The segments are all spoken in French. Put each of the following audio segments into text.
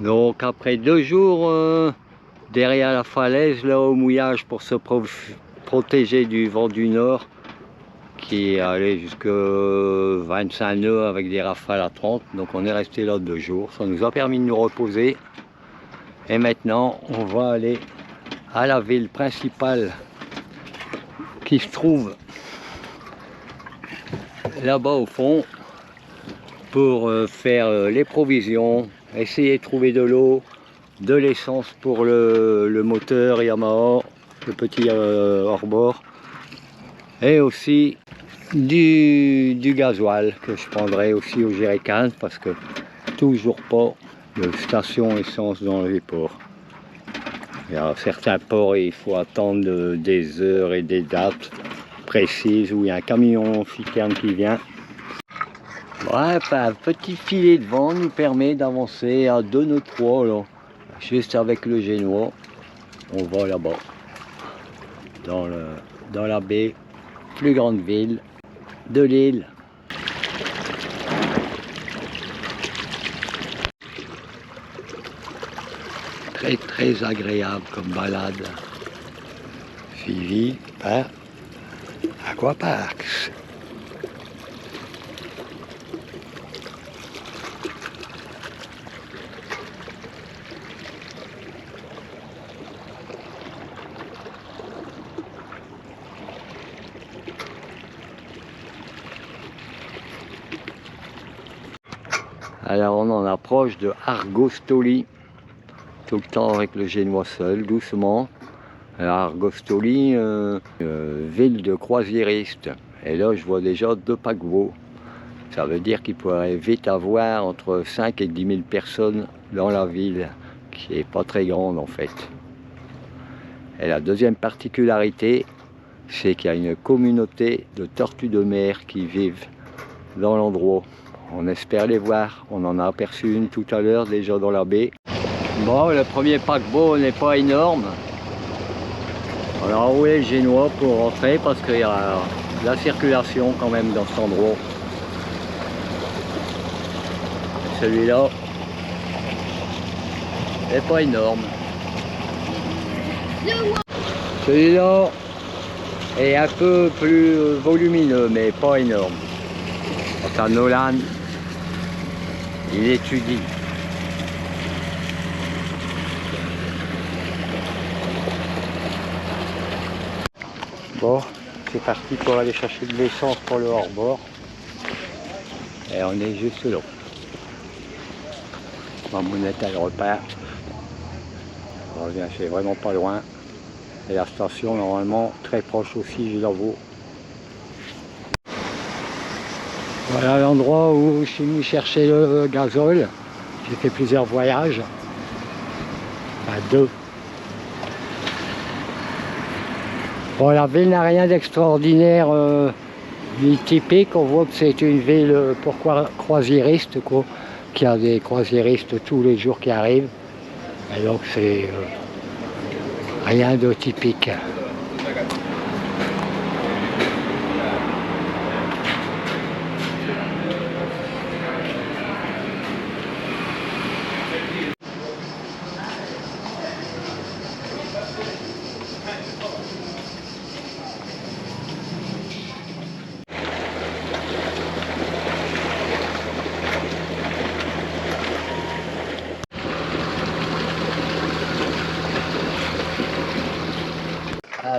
Donc après 2 jours derrière la falaise, là au mouillage pour se protéger du vent du nord qui est allé jusqu'à 25 nœuds avec des rafales à 30. Donc on est resté là 2 jours, ça nous a permis de nous reposer. Et maintenant on va aller à la ville principale qui se trouve là-bas au fond pour faire les provisions, essayer de trouver de l'eau, de l'essence pour le moteur Yamaha, le petit hors-bord, et aussi du gasoil que je prendrai aussi au jerrycan parce que toujours pas de station essence dans les ports. Il y a certains ports et il faut attendre des heures et des dates précises où il y a un camion citerne qui vient. Bref, un petit filet de vent nous permet d'avancer à 2 nœuds 3 là, juste avec le génois. On va là-bas, dans la baie, plus grande ville de l'île. Très très agréable comme balade, suivi par Aquaparks. Alors on en approche de Argostoli, tout le temps avec le génois seul, doucement. Alors Argostoli, ville de croisiéristes. Et là je vois déjà 2 paquebots. Ça veut dire qu'il pourrait vite avoir entre 5 et 10 000 personnes dans la ville, qui n'est pas très grande en fait. Et la deuxième particularité, c'est qu'il y a une communauté de tortues de mer qui vivent dans l'endroit. On espère les voir, on en a aperçu une tout à l'heure déjà dans la baie. Bon, le premier paquebot n'est pas énorme. On a enroulé le génois pour rentrer parce qu'il y a de la circulation quand même dans cet endroit. Celui-là n'est pas énorme. Celui-là est un peu plus volumineux mais pas énorme. Quant à Nolan, il étudie. Bon, c'est parti pour aller chercher de l'essence pour le hors-bord. Et on est juste là. Ma monette elle repart. On revient, c'est vraiment pas loin. Et la station normalement très proche aussi, je l'avoue. Voilà l'endroit où je suis venu chercher le gazole. J'ai fait plusieurs voyages. Enfin 2. Bon, la ville n'a rien d'extraordinaire ni typique. On voit que c'est une ville pour croisiéristes, quoi, qui a des croisiéristes tous les jours qui arrivent. Et donc c'est rien de typique.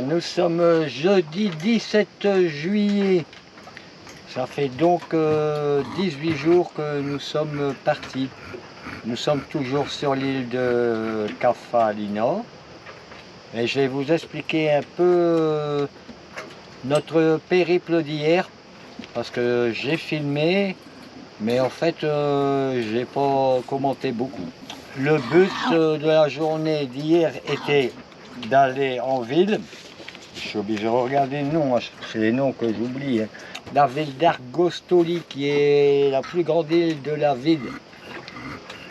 Nous sommes jeudi 17 juillet. Ça fait donc 18 jours que nous sommes partis. Nous sommes toujours sur l'île de Kefalonia. Et je vais vous expliquer un peu notre périple d'hier. Parce que j'ai filmé, mais en fait, j'ai pas commenté beaucoup. Le but de la journée d'hier était d'aller en ville. Je suis obligé de regarder le nom, c'est les noms que j'oublie. Hein. La ville d'Argostoli, qui est la plus grande île de la ville.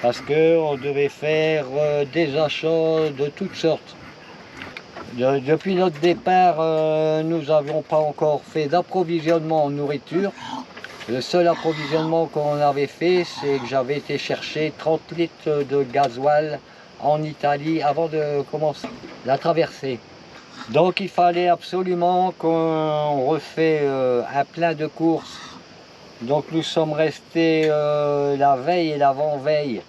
Parce qu'on devait faire des achats de toutes sortes. Depuis notre départ, nous n'avions pas encore fait d'approvisionnement en nourriture. Le seul approvisionnement qu'on avait fait, c'est que j'avais été chercher 30 litres de gasoil en Italie avant de commencer la traversée. Donc il fallait absolument qu'on refait un plein de courses. Donc nous sommes restés la veille et l'avant-veille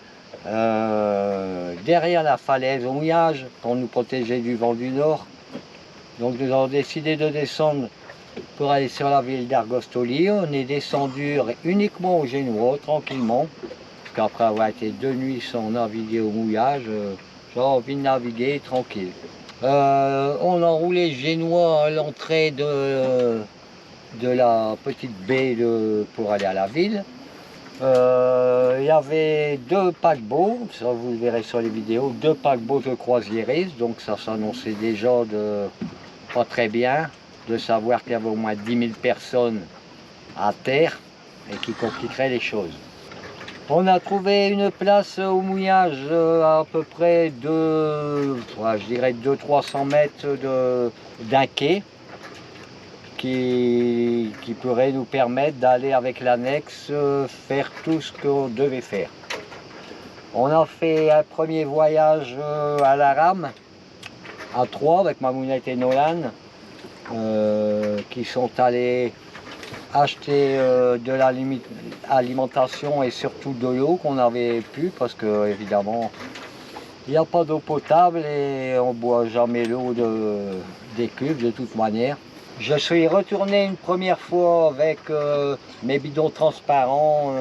derrière la falaise au mouillage pour nous protéger du vent du nord. Donc nous avons décidé de descendre pour aller sur la ville d'Argostoli. On est descendu uniquement au Génois, tranquillement. Parce qu'après avoir été 2 nuits sans naviguer au mouillage, j'ai envie de naviguer tranquille. On enroulait Génois à l'entrée de la petite baie pour aller à la ville. Il y avait 2 paquebots, ça vous le verrez sur les vidéos, 2 paquebots de croisiéristes, donc ça s'annonçait déjà pas très bien, de savoir qu'il y avait au moins 10 000 personnes à terre et qui compliquerait les choses. On a trouvé une place au mouillage à peu près je dirais 200-300 mètres d'un quai qui pourrait nous permettre d'aller avec l'annexe faire tout ce qu'on devait faire. On a fait un premier voyage à la rame, à 3 avec Mamounette et Nolan, qui sont allés acheter de l'alimentation et surtout de l'eau qu'on avait pu, parce que évidemment il n'y a pas d'eau potable et on ne boit jamais l'eau des cuves de toute manière. Je suis retourné une première fois avec mes bidons transparents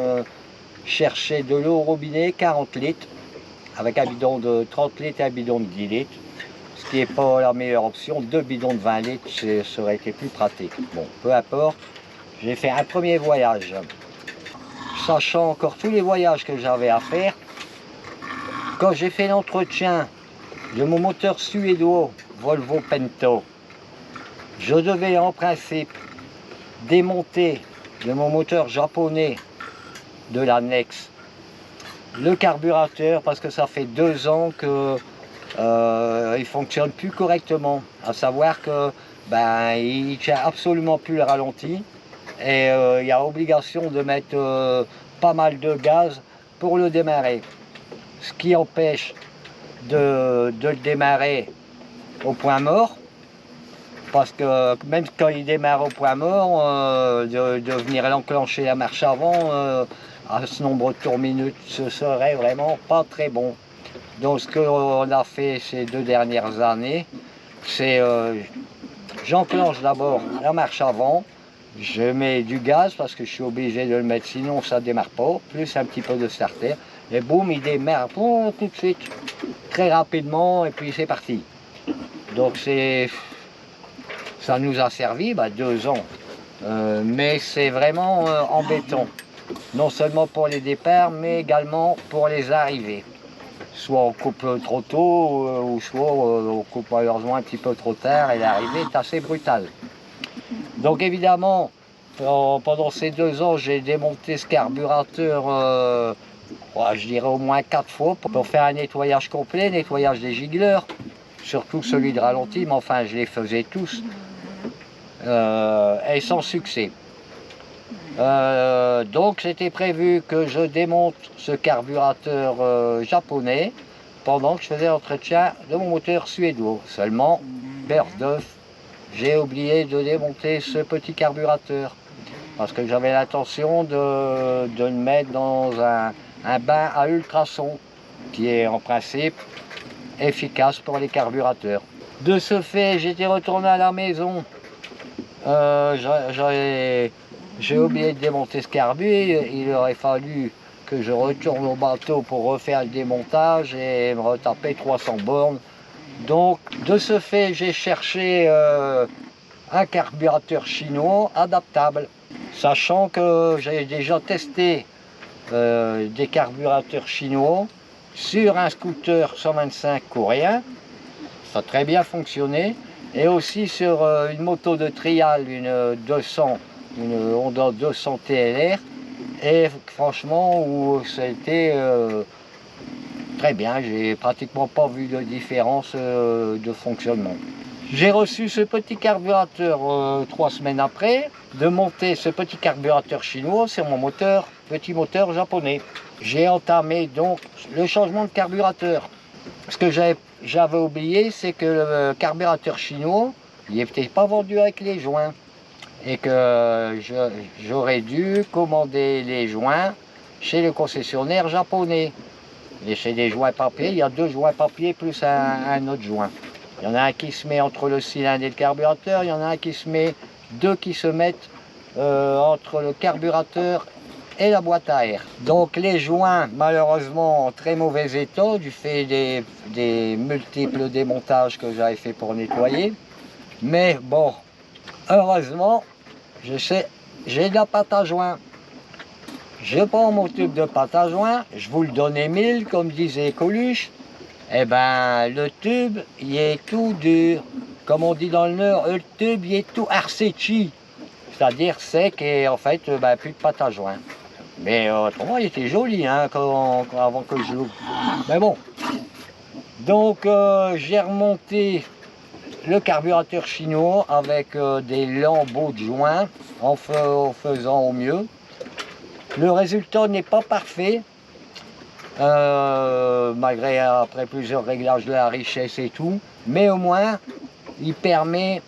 chercher de l'eau au robinet, 40 litres, avec un bidon de 30 litres et un bidon de 10 litres. Ce qui n'est pas la meilleure option, 2 bidons de 20 litres, ça aurait été plus pratique. Bon, peu importe, j'ai fait un premier voyage. Sachant encore tous les voyages que j'avais à faire, quand j'ai fait l'entretien de mon moteur suédois Volvo Pento, je devais en principe démonter de mon moteur japonais de l'annexe le carburateur parce que ça fait 2 ans que il fonctionne plus correctement, à savoir que il tient absolument plus le ralenti et il y a obligation de mettre pas mal de gaz pour le démarrer, ce qui empêche de le démarrer au point mort, parce que même quand il démarre au point mort, de venir enclencher la marche avant à ce nombre de tours minutes, ce serait vraiment pas très bon. Donc ce qu'on a fait ces 2 dernières années, c'est j'enclenche d'abord la marche avant, je mets du gaz parce que je suis obligé de le mettre, sinon ça ne démarre pas, plus un petit peu de starter, et boum, il démarre tout de suite, très rapidement, et puis c'est parti. Donc ça nous a servi 2 ans, mais c'est vraiment embêtant, non seulement pour les départs, mais également pour les arrivées. Soit on coupe trop tôt, ou soit on coupe malheureusement un petit peu trop tard, et l'arrivée est assez brutale. Donc évidemment, pendant ces 2 ans, j'ai démonté ce carburateur, je dirais au moins 4 fois, pour faire un nettoyage complet, nettoyage des gigoleurs, surtout celui de ralenti, mais enfin je les faisais tous, et sans succès. Donc c'était prévu que je démonte ce carburateur japonais pendant que je faisais l'entretien de mon moteur suédois. Seulement, beurre d'œuf, j'ai oublié de démonter ce petit carburateur parce que j'avais l'intention de le mettre dans un bain à ultrasons qui est en principe efficace pour les carburateurs. De ce fait, j'étais retourné à la maison. J'ai oublié de démonter ce carbu, il aurait fallu que je retourne au bateau pour refaire le démontage et me retaper 300 bornes. Donc de ce fait, j'ai cherché un carburateur chinois adaptable, sachant que j'ai déjà testé des carburateurs chinois sur un scooter 125 coréen, ça a très bien fonctionné, et aussi sur une moto de trial, une Honda 200 TLR, et franchement où c'était très bien, j'ai pratiquement pas vu de différence de fonctionnement. J'ai reçu ce petit carburateur 3 semaines après, de monter ce petit carburateur chinois sur mon moteur, petit moteur japonais. J'ai entamé donc le changement de carburateur. Ce que j'avais oublié, c'est que le carburateur chinois, il n'était pas vendu avec les joints. Et que j'aurais dû commander les joints chez le concessionnaire japonais. Et chez les joints papier, il y a 2 joints papier plus un autre joint. Il y en a un qui se met entre le cylindre et le carburateur, il y en a un qui se met, 2 qui se mettent entre le carburateur et la boîte à air. Donc les joints, malheureusement, en très mauvais état, du fait des multiples démontages que j'avais fait pour nettoyer. Mais bon, heureusement, j'ai de la pâte à joint. Je prends mon tube de pâte à joint, je vous le donnais 1000, comme disait Coluche. Eh ben, le tube, il est tout dur. Comme on dit dans le Nord, le tube, il est tout arséchi. C'est-à-dire sec et en fait, ben, plus de pâte à joint. Mais autrement, il était joli hein, avant que je l'ouvre. Mais bon. Donc, j'ai remonté le carburateur chinois avec des lambeaux de joint en faisant au mieux. Le résultat n'est pas parfait, malgré après plusieurs réglages de la richesse et tout, mais au moins il permet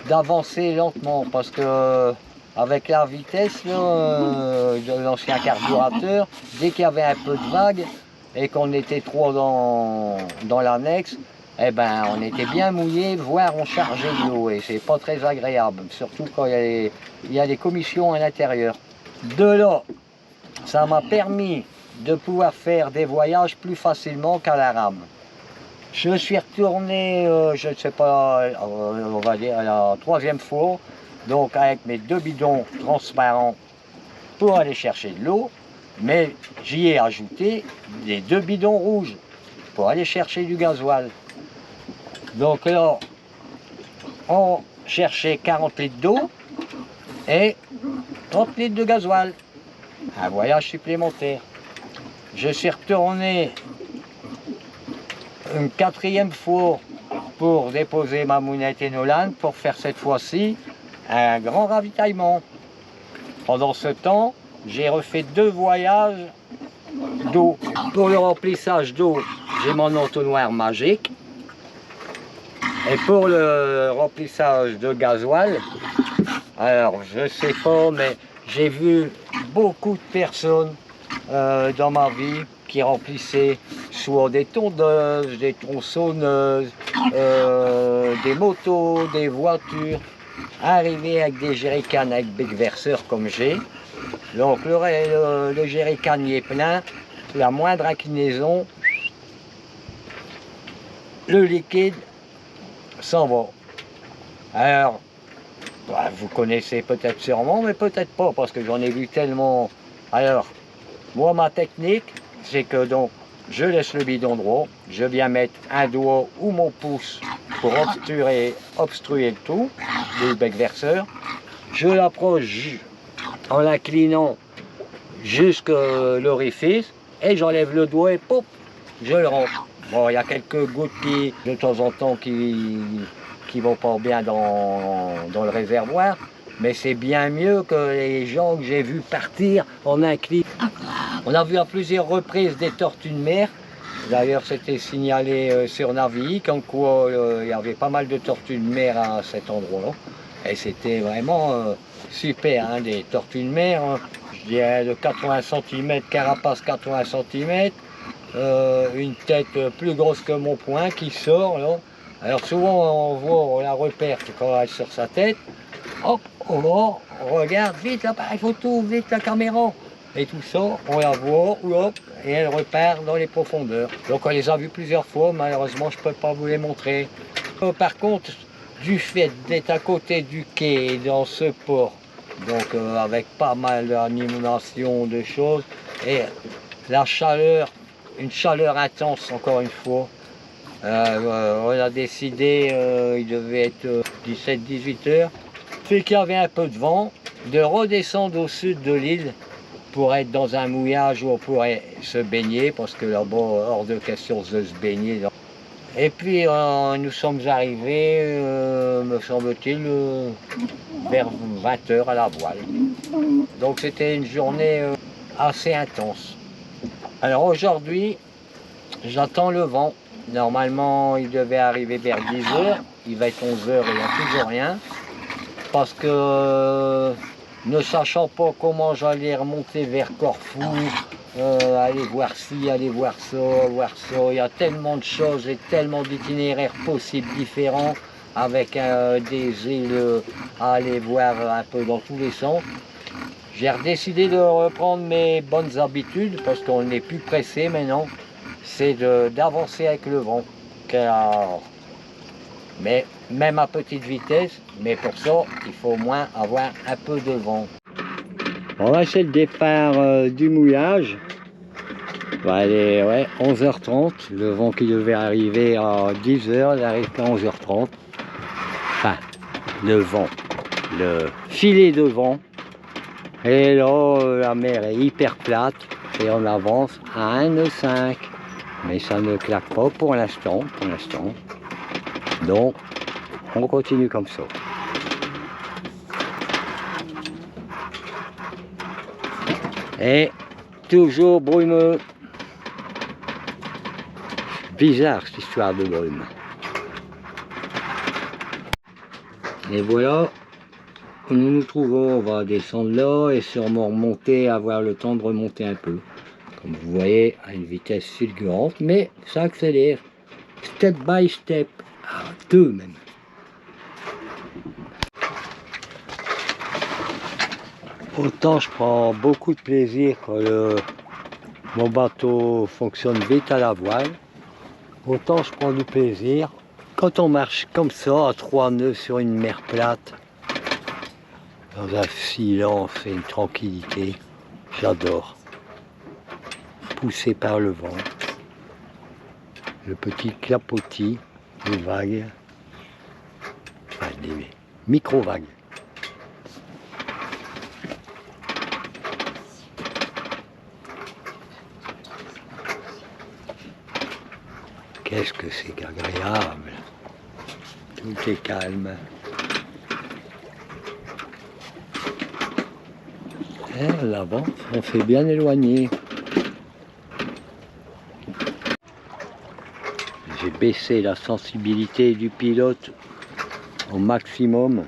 d'avancer lentement parce que avec la vitesse de l'ancien carburateur, dès qu'il y avait un peu de vague et qu'on était trop dans l'annexe, eh ben, on était bien mouillé, voire on chargeait de l'eau et c'est pas très agréable, surtout quand il y a des commissions à l'intérieur. De là, ça m'a permis de pouvoir faire des voyages plus facilement qu'à la rame. Je suis retourné, je ne sais pas, on va dire à la 3e fois, donc avec mes 2 bidons transparents pour aller chercher de l'eau, mais j'y ai ajouté les 2 bidons rouges pour aller chercher du gasoil. Donc là, on cherchait 40 litres d'eau et 30 litres de gasoil. Un voyage supplémentaire. Je suis retourné une 4e fois pour déposer ma mounette Enolan pour faire cette fois-ci un grand ravitaillement. Pendant ce temps, j'ai refait 2 voyages d'eau. Pour le remplissage d'eau, j'ai mon entonnoir magique. Et pour le remplissage de gasoil, alors je sais pas, mais j'ai vu beaucoup de personnes dans ma vie qui remplissaient soit des tondeuses, des tronçonneuses, des motos, des voitures, arriver avec des jerrycans avec bec verseur comme j'ai. Donc le jerrycan y est plein, la moindre inclinaison, le liquide s'en va. Alors, bah, vous connaissez peut-être sûrement, mais peut-être pas, parce que j'en ai vu tellement. Alors, moi, ma technique, c'est que donc, je laisse le bidon droit, je viens mettre un doigt ou mon pouce pour obstruer le tout, le bec verseur. Je l'approche en l'inclinant jusqu'à l'orifice, et j'enlève le doigt et pop, je le rentre. Bon, il y a quelques gouttes qui, de temps en temps, qui vont pas bien dans le réservoir, mais c'est bien mieux que les gens que j'ai vus partir en inclin. On a vu à plusieurs reprises des tortues de mer. D'ailleurs, c'était signalé sur Navi, comme quoi il y avait pas mal de tortues de mer à cet endroit-là. Et c'était vraiment super, hein, des tortues de mer, hein, je dirais de 80 cm, carapace 80 cm, une tête plus grosse que mon poing qui sort là. Alors souvent on la repère quand elle est sur sa tête. Hop, on regarde vite l'appareil photo, vite la caméra. Et tout ça, on la voit, hop, et elle repart dans les profondeurs. Donc on les a vues plusieurs fois, malheureusement je ne peux pas vous les montrer. Par contre, du fait d'être à côté du quai dans ce port, donc avec pas mal d'animation de choses, et la chaleur, une chaleur intense encore une fois, on a décidé, il devait être 17-18 heures, fait qu'il y avait un peu de vent, de redescendre au sud de l'île pour être dans un mouillage où on pourrait se baigner, parce que là-bas, hors de question de se baigner. Et puis nous sommes arrivés, me semble-t-il, vers 20 h à la voile. Donc c'était une journée assez intense. Alors aujourd'hui, j'attends le vent. Normalement, il devait arriver vers 10 h. Il va être 11 h et il n'y a toujours rien. Parce que ne sachant pas comment j'allais remonter vers Corfou, aller voir ci, aller voir ça, il y a tellement de choses et tellement d'itinéraires possibles différents avec des îles à aller voir un peu dans tous les sens. J'ai décidé de reprendre mes bonnes habitudes parce qu'on n'est plus pressé maintenant, c'est d'avancer avec le vent. Mais même à petite vitesse, mais pour ça, il faut au moins avoir un peu de vent. On va c'est le départ du mouillage. Allez, ouais, 11h30, le vent qui devait arriver à 10 h, il arrive qu'à 11h30. Enfin, le vent, le filet de vent. Et là, la mer est hyper plate et on avance à 1,5 nœud. Mais ça ne claque pas pour l'instant, Donc, on continue comme ça. Et toujours brumeux. Bizarre cette histoire de brume. Et voilà où nous nous trouvons. On va descendre là et sûrement remonter, avoir le temps de remonter un peu. Comme vous voyez, à une vitesse fulgurante, mais ça accélère. Step by step. À 2 même. Autant je prends beaucoup de plaisir quand mon bateau fonctionne vite à la voile, autant je prends du plaisir quand on marche comme ça à 3 nœuds sur une mer plate, dans un silence et une tranquillité. J'adore. Poussé par le vent, le petit clapotis des vagues, enfin des micro-vagues. Qu'est-ce que c'est qu'agréable. Tout est calme. Et là-bas, on fait bien éloigner. J'ai baissé la sensibilité du pilote au maximum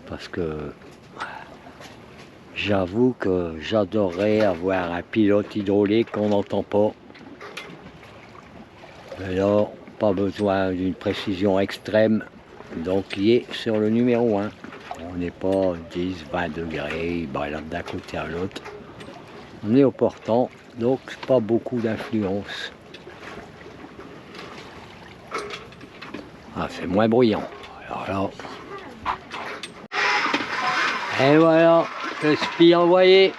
parce que j'avoue que j'adorerais avoir un pilote hydraulique qu'on n'entend pas. Mais là, pas besoin d'une précision extrême, donc il est sur le numéro 1. On n'est pas 10, 20 degrés, il balade d'un côté à l'autre. On est au portant, donc pas beaucoup d'influence. Ah, c'est moins bruyant. Alors là. Et voilà, le spi envoyé.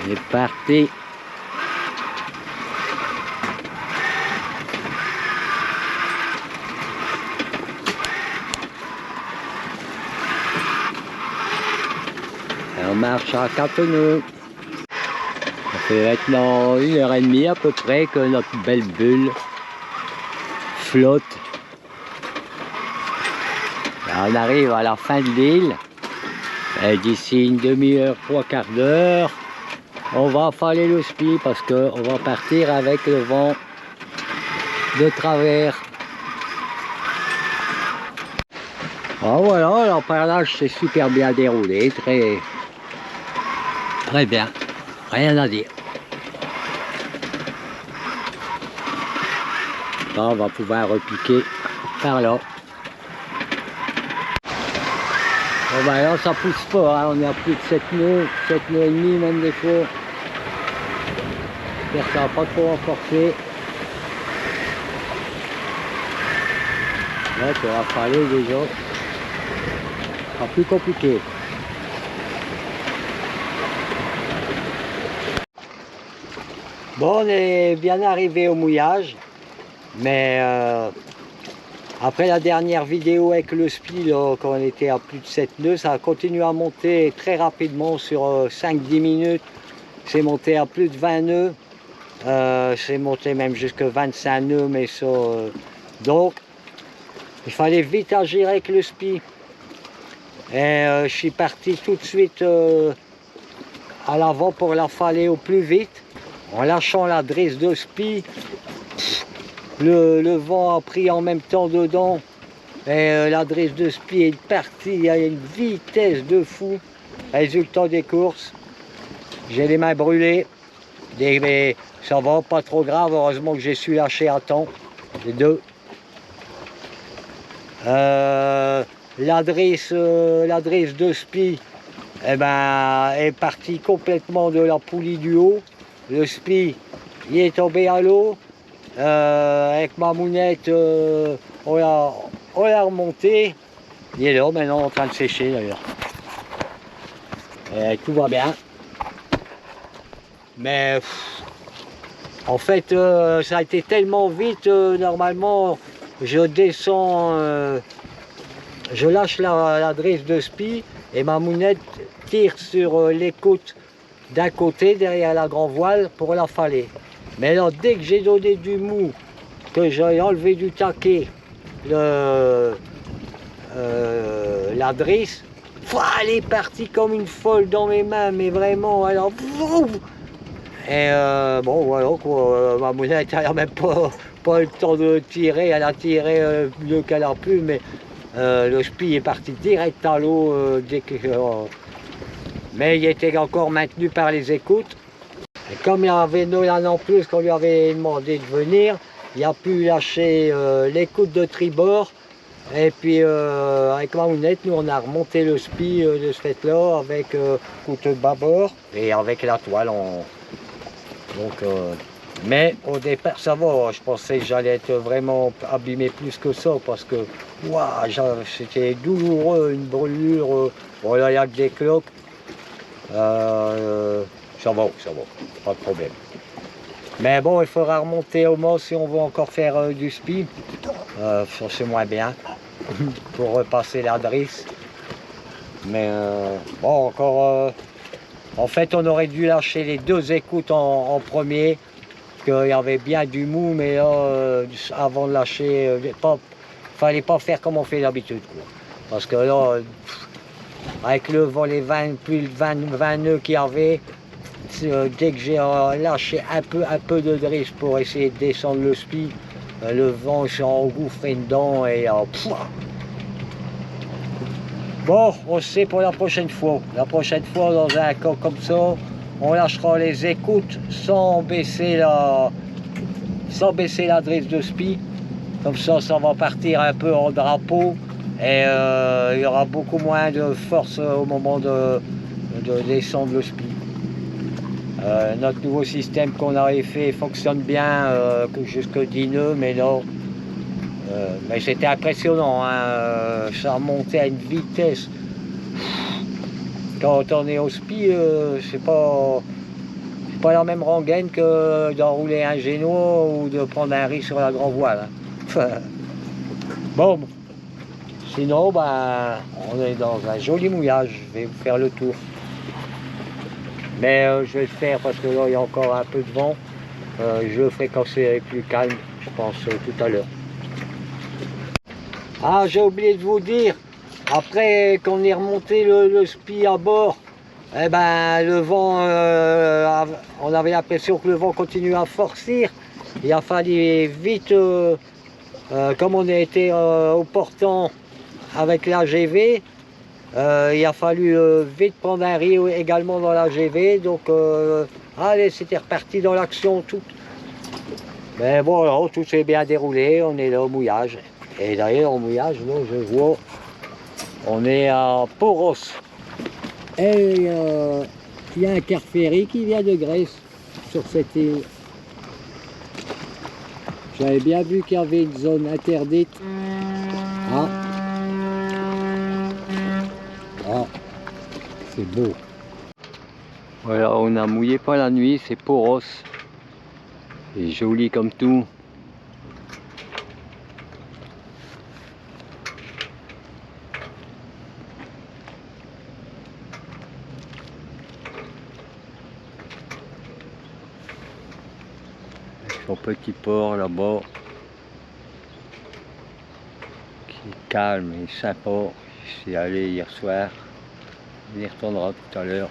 Il est parti. Et on marche à 4 nœuds. Ça fait maintenant 1h30 à peu près que notre belle bulle flotte. Là, on arrive à la fin de l'île. D'ici une demi-heure, 3/4 d'heure, on va affaler le spi parce qu'on va partir avec le vent de travers. Ah voilà, l'empalage s'est super bien déroulé, très bien, rien à dire. Là, on va pouvoir repiquer par là. Bon ben là ça pousse pas, hein. On est à plus de 7 nœuds, 7 nœuds et demi même des fois. J'espère que ça va pas trop renforcer. Là ça va falloir déjà. Ce sera plus compliqué. Bon, on est bien arrivé au mouillage, mais après la dernière vidéo avec le spi, là, quand on était à plus de 7 nœuds, ça a continué à monter très rapidement sur 5-10 minutes. c'est monté à plus de 20 nœuds. C'est monté même jusqu'à 25 nœuds, mais ça... donc, il fallait vite agir avec le spi. Et je suis parti tout de suite à l'avant pour l'affaler au plus vite. En lâchant la drisse de spi, le vent a pris en même temps dedans. Et la drisse de spi est partie à une vitesse de fou. Résultat des courses, j'ai les mains brûlées. Mais ça va, pas trop grave, heureusement que j'ai su lâcher à temps. Les deux. La drisse de spi eh ben, est partie complètement de la poulie du haut. Le spi il est tombé à l'eau. Avec ma mounette, on l'a remonté. Il est là maintenant en train de sécher d'ailleurs. Tout va bien. Mais en fait, ça a été tellement vite, normalement, je descends, je lâche la drisse de spi et ma mounette tire sur l'écoute d'un côté derrière la grand voile pour l'affaler. Mais là, dès que j'ai donné du mou, que j'ai enlevé du taquet la drisse, elle est partie comme une folle dans mes mains, mais vraiment, alors... Et bon, voilà, quoi, ma mounette n'a même pas eu le temps de tirer, elle a tiré mieux qu'elle a pu, mais le spi est parti direct à l'eau dès que... mais il était encore maintenu par les écoutes. Et comme il y avait Nolan en plus, qu'on lui avait demandé de venir, il a pu lâcher l'écoute de tribord. Et puis avec ma mounette, nous on a remonté le spi de ce fait-là avec côte bâbord et avec la toile. Donc, mais au départ ça va, je pensais que j'allais être vraiment abîmé plus que ça parce que c'était douloureux, une brûlure, bon là il n'y a que des cloques, ça va, pas de problème. Mais bon, il faudra remonter au mât si on veut encore faire du spi, ça c'est moins bien, pour repasser la drisse. Mais bon, encore... en fait, on aurait dû lâcher les deux écoutes en premier, parce qu'il y avait bien du mou, mais là, avant de lâcher, fallait pas faire comme on fait d'habitude. Parce que là, avec le vent, les 20, plus de 20 nœuds qu'il y avait, dès que j'ai lâché un peu de drisse pour essayer de descendre le spi, le vent s'est engouffré dedans et... bon, on sait pour la prochaine fois. La prochaine fois, dans un cas comme ça, on lâchera les écoutes sans baisser la drisse de spi. Comme ça va partir un peu en drapeau et il y aura beaucoup moins de force au moment de descendre le spi. Notre nouveau système qu'on avait fait fonctionne bien jusque 10 nœuds, mais là, mais c'était impressionnant, hein, ça montait à une vitesse. Quand on est au spi, c'est pas la même rengaine que d'enrouler un génois ou de prendre un riz sur la grand voile. Hein. Bon, sinon, ben, on est dans un joli mouillage, je vais vous faire le tour. Mais je vais le faire parce que là, il y a encore un peu de vent. Je le ferai quand c'est plus calme, je pense, tout à l'heure. Ah, j'ai oublié de vous dire, après qu'on ait remonté le spi à bord, eh ben, le vent, on avait l'impression que le vent continuait à forcir. Il a fallu vite, comme on a été au portant avec l'AGV, il a fallu vite prendre un riz également dans l'AGV. Donc, allez, c'était reparti dans l'action toute. Mais bon, alors, tout s'est bien déroulé, on est là au mouillage. Et d'ailleurs, au mouillage, là, je vois, on est à Poros. Et il y a un car ferry qui vient de Grèce, sur cette île. J'avais bien vu qu'il y avait une zone interdite. Ah, c'est beau. Voilà, on a mouillé pas la nuit, c'est Poros. C'est joli comme tout. son petit port là-bas, qui est calme et sympa. J'y suis allé hier soir, on y retournera tout à l'heure.